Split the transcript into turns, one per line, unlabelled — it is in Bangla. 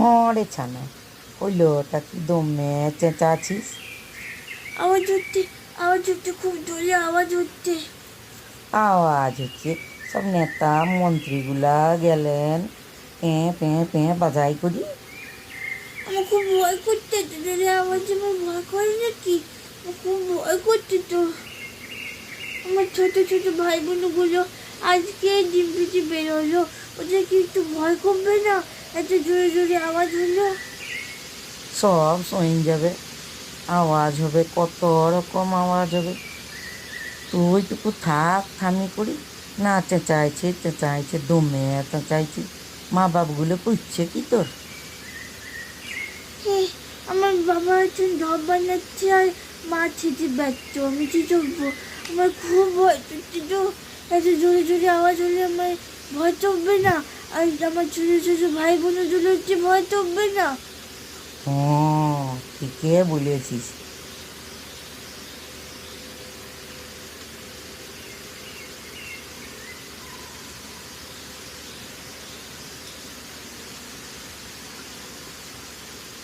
হরে ছানা হইল, ওটা কি দমে চেঁচাছিস?
আওয়াজ হচ্ছে, আওয়াজ হচ্ছে, খুব জোরে আওয়াজ হচ্ছে।
আওয়াজ হচ্ছে, সব নেতা মন্ত্রীগুলা গেলেন পেঁ পেঁ পেঁ বাজাই করি।
আমার খুব ভয় করছে, এত জোরে আওয়াজে আমার ভয় করে নাকি? আমার খুব ভয় করছে তো। আমার ছোট ছোট ভাই বোনগুলো আজকে ডিম পিটি বেরোলো, ওদের কি একটু ভয় করবে না? এত জোরে জোরে আওয়াজ হলো।
সব সইন যাবে, আওয়াজ হবে, কত রকম আওয়াজ হবে। তুই টুকু থাক থামি করি, না চেঁচাইছে চেঁচাইছে দমে চেঁচাইছে। মা বাপগুলো করছে কি তোর?
হ্যাঁ, আমার বাবা এখন ঢপ বানাচ্ছে আর মা ছেঁচে ব্যস্ত, আমি কি করবো? আমার খুব ভয় করছে তো। এত জোরে জোরে আওয়াজ হলে আমার ভয় চলবে না? আর আমার ছোট ছোট ভাই বোনগুলো হচ্ছে ভয় চলবে না?
হ্যাঁ, ঠিকই বলেছিস।